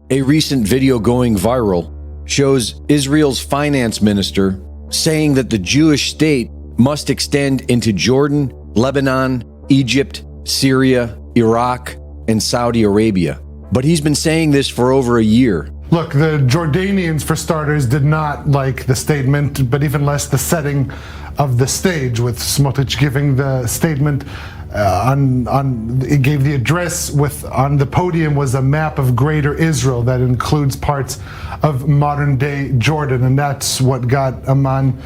A recent video going viral shows Israel's finance minister saying that the Jewish state must extend into Jordan, Lebanon, Egypt, Syria, Iraq, and Saudi Arabia. But he's been saying this for over a year. Look, the Jordanians, for starters, did not like the statement, but even less the setting of the stage, with Smotrich giving the statement he gave the address on the podium was a map of Greater Israel that includes parts of modern-day Jordan, and that's what got Amman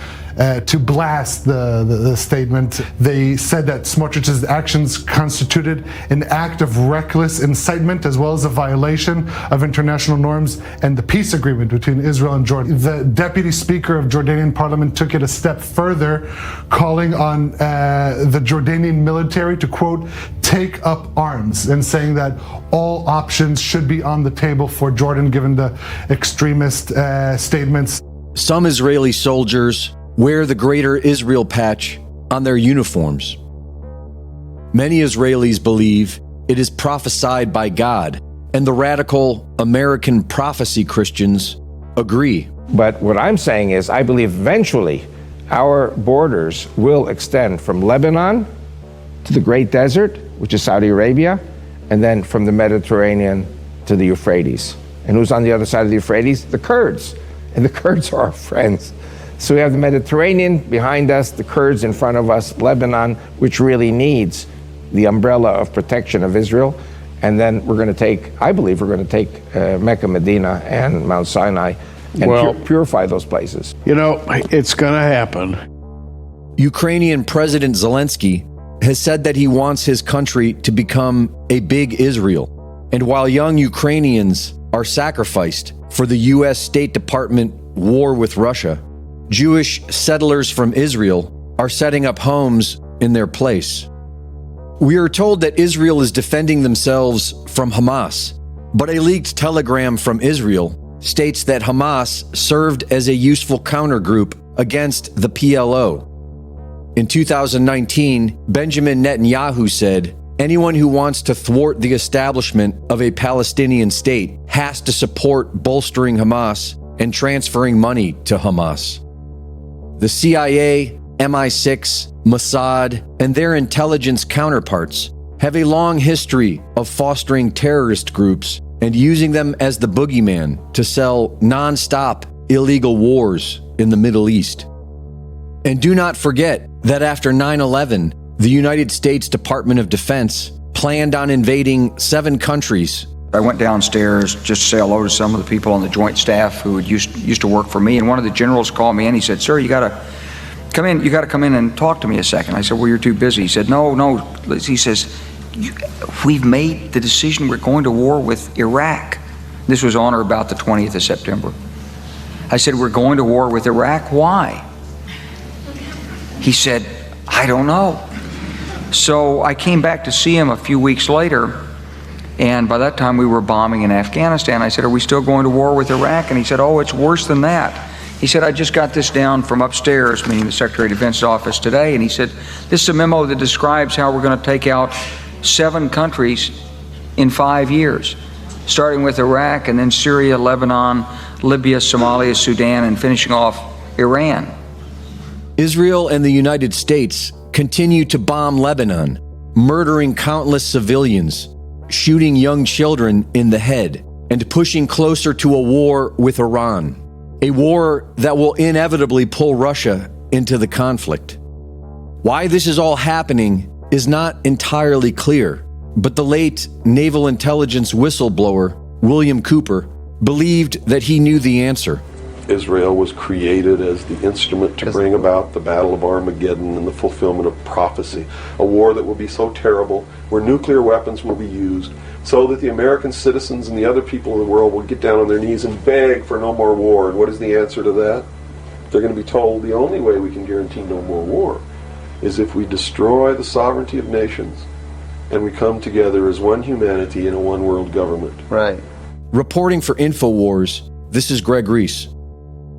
to blast the statement. They said that Smotrich's actions constituted an act of reckless incitement as well as a violation of international norms and the peace agreement between Israel and Jordan. The deputy speaker of Jordanian parliament took it a step further, calling on the Jordanian military to, quote, take up arms, and saying that all options should be on the table for Jordan given the extremist statements. Some Israeli soldiers wear the Greater Israel patch on their uniforms. Many Israelis believe it is prophesied by God, and the radical American prophecy Christians agree. But what I'm saying is, I believe eventually our borders will extend from Lebanon to the Great Desert, which is Saudi Arabia, and then from the Mediterranean to the Euphrates. And who's on the other side of the Euphrates? The Kurds. And the Kurds are our friends. So we have the Mediterranean behind us, the Kurds in front of us, Lebanon, which really needs the umbrella of protection of Israel. And then we're going to I believe we're going to take Mecca, Medina, and Mount Sinai and purify those places. You know, it's going to happen. Ukrainian President Zelensky has said that he wants his country to become a big Israel. And while young Ukrainians are sacrificed for the U.S. State Department war with Russia, Jewish settlers from Israel are setting up homes in their place. We are told that Israel is defending themselves from Hamas, but a leaked telegram from Israel states that Hamas served as a useful countergroup against the PLO. In 2019, Benjamin Netanyahu said, anyone who wants to thwart the establishment of a Palestinian state has to support bolstering Hamas and transferring money to Hamas. The CIA, MI6, Mossad, and their intelligence counterparts have a long history of fostering terrorist groups and using them as the boogeyman to sell non-stop illegal wars in the Middle East. And do not forget that after 9/11, the United States Department of Defense planned on invading 7 countries. I went downstairs just to say hello to some of the people on the joint staff who used to work for me, and one of the generals called me in. He said, "Sir, you got to come in. You got to come in and talk to me a second." I said, "Well, you're too busy." He said, No. He says, "We've made the decision. We're going to war with Iraq." This was on or about the 20th of September. I said, "We're going to war with Iraq. Why?" He said, "I don't know." So I came back to see him a few weeks later, and by that time we were bombing in Afghanistan. I said, "Are we still going to war with Iraq?" And he said, "Oh, it's worse than that." He said, "I just got this down from upstairs," meaning the Secretary of Defense's office today, and he said, "This is a memo that describes how we're going to take out 7 countries in 5 years, starting with Iraq and then Syria, Lebanon, Libya, Somalia, Sudan, and finishing off Iran." Israel and the United States continue to bomb Lebanon, murdering countless civilians, shooting young children in the head, and pushing closer to a war with Iran, a war that will inevitably pull Russia into the conflict. Why this is all happening is not entirely clear, but the late naval intelligence whistleblower, William Cooper, believed that he knew the answer. Israel was created as the instrument to bring about the Battle of Armageddon and the fulfillment of prophecy, a war that will be so terrible, where nuclear weapons will be used, so that the American citizens and the other people in the world will get down on their knees and beg for no more war. And what is the answer to that? They're going to be told the only way we can guarantee no more war is if we destroy the sovereignty of nations and we come together as one humanity in a one world government. Right. Reporting for InfoWars, this is Greg Reese.